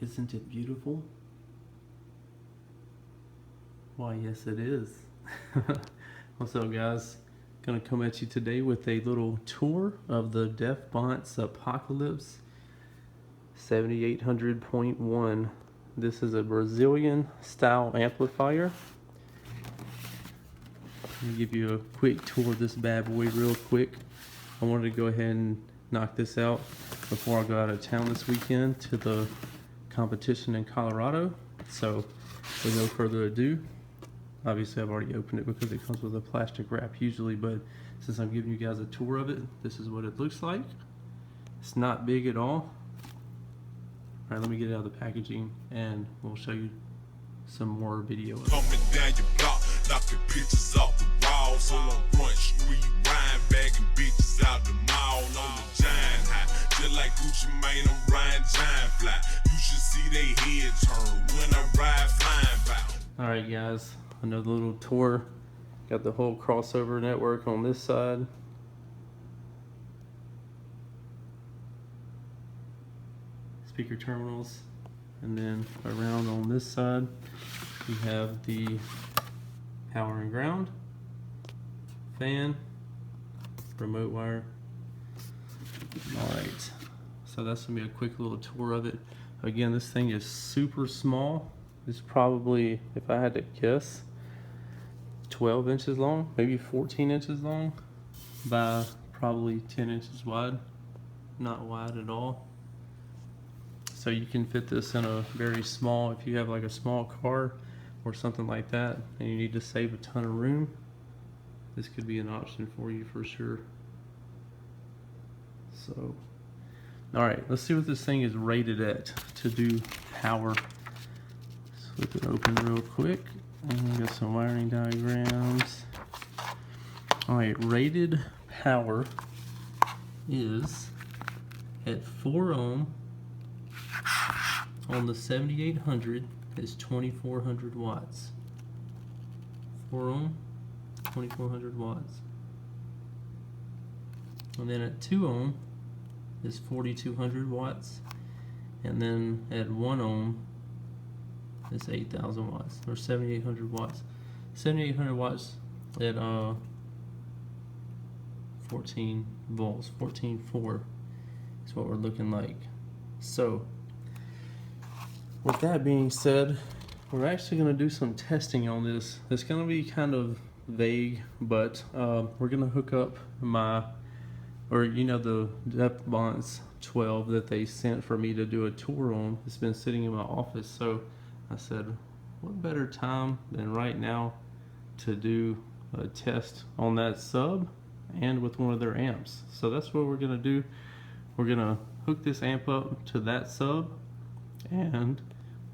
Isn't it beautiful? Why, yes it is. What's up, guys? Gonna come at you today with a little tour of the Bonce Apocalypse 7800.1. This is a Brazilian style amplifier. Let me give you a quick tour of this bad boy real quick. I wanted to go ahead and knock this out before I go out of town this weekend to the competition in Colorado. So with no further ado, obviously I've already opened it because it comes with a plastic wrap usually, but since I'm giving you guys a tour of it, this is what it looks like. It's not big at all. Alright, let me get it out of the packaging and we'll show you some more video of it. Coming down your block, knocking pictures off the walls. On the front street, riding, bagging bitches out the mall. On the giant high, just like Gucci Mane, I'm riding giant fly. You should see they head turn when I ride flying by. Alright guys, another little tour. Got the whole crossover network on this side. Speaker terminals. And then around on this side, we have the power and ground, fan, remote wire. Alright, so that's going to be a quick little tour of it. Again, this thing is super small. It's probably, if I had to guess, 12 inches long, maybe 14 inches long by probably 10 inches wide. Not wide at all. So you can fit this in a very small, if you have like a small car or something like that and you need to save a ton of room, this could be an option for you for sure. So, alright, let's see what this thing is rated at to do power. Flip it open real quick. And we got some wiring diagrams. Alright, rated power is at 4 ohm on the 7800 is 2400 watts. 4 ohm, 2400 watts. And then at 2 ohm is 4200 watts. And then at 1 ohm is 8000 watts, or 7800 watts. 7800 watts at 14 volts, 14.4 is what we're looking like. So with that being said, we're actually going to do some testing on this. It's going to be kind of vague, but we're going to hook up my, or you know, the Bonce 12 that they sent for me to do a tour on. It's been sitting in my office, so I said, what better time than right now to do a test on that sub and with one of their amps. So that's what we're going to do. We're going to hook this amp up to that sub and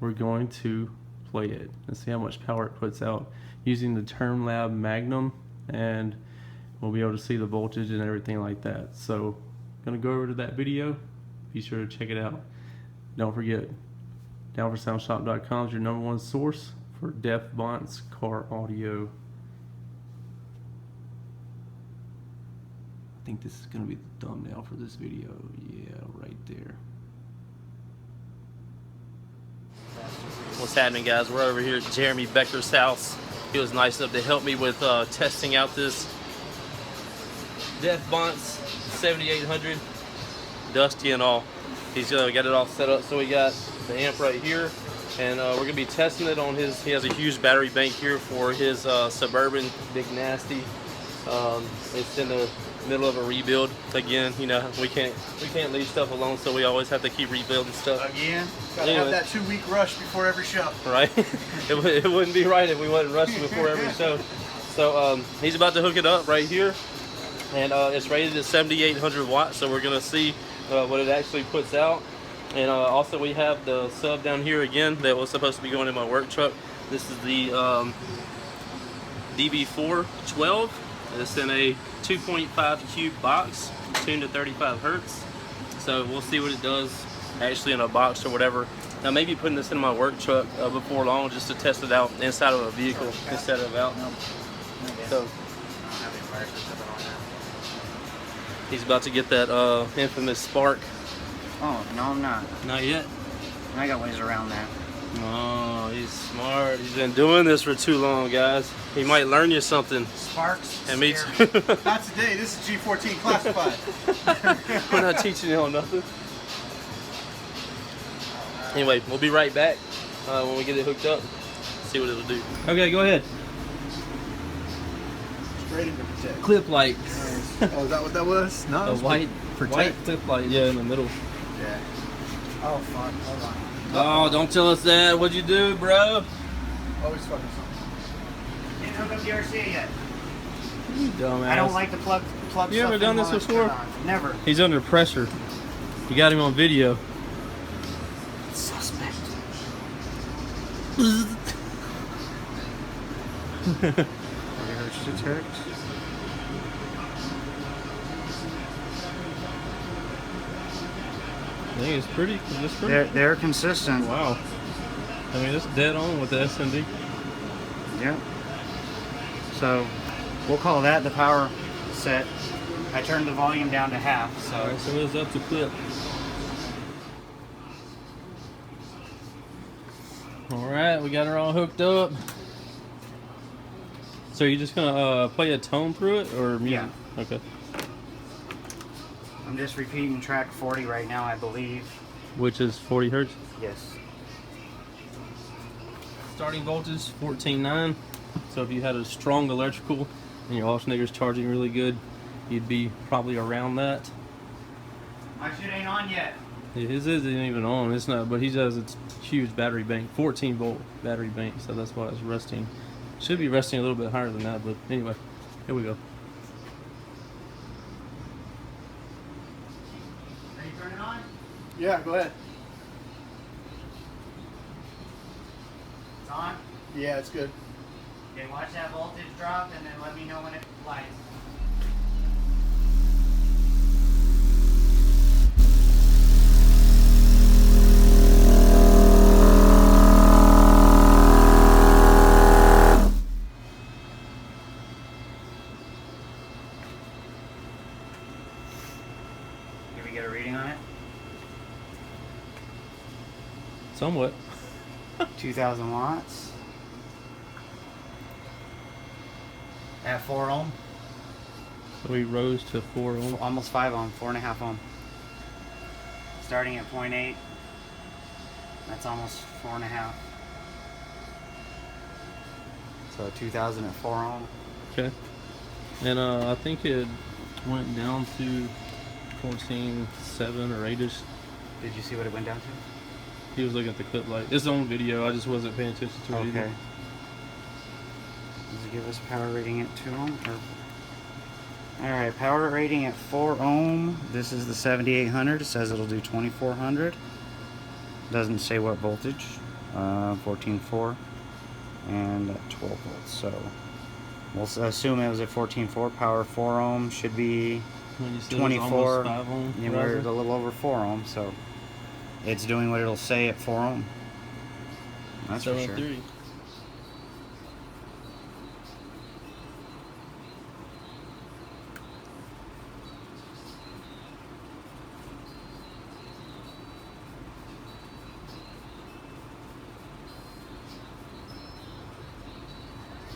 we're going to play it and see how much power it puts out using the TermLab Magnum, and we'll be able to see the voltage and everything like that. So I'm going to go over to that video. Be sure to check it out. Don't forget, downforsoundshop.com is your #1 source for Bonce car audio. I think this is going to be the thumbnail for this video. Yeah, right there. What's happening, guys? We're over here at Jeremy Becker's house. He was nice enough to help me with testing out this Bonce 7800, dusty and all. He's got it all set up, so we got the amp right here, and we're gonna be testing it on his. He has a huge battery bank here for his Suburban Big Nasty. It's in the middle of a rebuild again. You know, we can't leave stuff alone, so we always have to keep rebuilding stuff again. Gotta have that 2-week rush before every show, right? it wouldn't be right if we wasn't rushing before every show. So he's about to hook it up right here, and it's rated at 7800 watts, so we're gonna see what it actually puts out. And also we have the sub down here again that was supposed to be going in my work truck. This is the DB412. It's in a 2.5 cube box, tuned to 35 hertz. So we'll see what it does actually in a box or whatever. Now maybe putting this in my work truck before long, just to test it out inside of a vehicle instead of out. So he's about to get that infamous spark. Oh, no, I'm not. Not yet? And I got ways around that. Oh, he's smart. He's been doing this for too long, guys. He might learn you something. Sparks. And me scare too. Not today. This is G14 classified. We're not teaching you on nothing. Anyway, we'll be right back when we get it hooked up. See what it'll do. Okay, go ahead. Straight into protect. Clip light. Nice. Oh, is that what that was? No, A it was white protect. clip light. Yeah, in the middle. Yeah. Oh fuck. Hold on. Oh, don't tell us that. What'd you do, bro? Always fucking something. Didn't hook up the RCA yet. You dumbass. I don't like to plug You ever stuff done in this while it's before? turned on. Never. He's under pressure. You got him on video. Suspect. Hertz detect. I think it's pretty. They're consistent. Wow. I mean, it's dead on with the SMD. Yep. So we'll call that the power set. I turned the volume down to half, so Alright, so it's up to clip. Alright, we got her all hooked up. So you're just gonna play a tone through it, or music? Yeah. Okay. I'm just repeating track 40 right now, I believe. Which is 40 hertz. Yes. Starting voltage 14.9. So if you had a strong electrical and your alternator's charging really good, you'd be probably around that. My shit ain't on yet. Yeah, his isn't even on. It's not, but he has its huge battery bank, 14 volt battery bank. So that's why it's resting. Should be resting a little bit higher than that, but anyway, here we go. Are you turning on? Yeah, go ahead. It's on? Yeah, it's good. Okay, watch that voltage drop and then let me know when it lights. Did we get a reading on it? Somewhat. 2,000 watts. At 4 ohm. We rose to 4 ohm. Almost 5 ohm, 4.5 ohm. Starting at 0.8. That's almost 4.5. So 2,000 at 4 ohm. Okay. And I think it went down to 14.7 or 8ish. Did you see what it went down to? He was looking at the clip light. It's on video. I just wasn't paying attention to it either. Okay. Does it give us power rating at 2 ohm? Alright, power rating at 4 ohm. This is the 7800. It says it'll do 2400. Doesn't say what voltage. 14.4 and 12 volts. So we'll assume it was at 14.4. Power 4 ohm should be When you said 24. It was almost 5 ohm. Yeah, we're a little over 4 ohm, so it's doing what it'll say at 4 ohm. That's for sure. 7.3.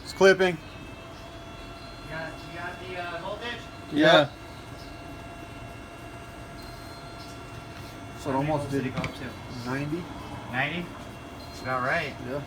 It's clipping. You got the voltage? Yeah. So it almost Did did it go up to? 90. 90? It's about right. Yeah.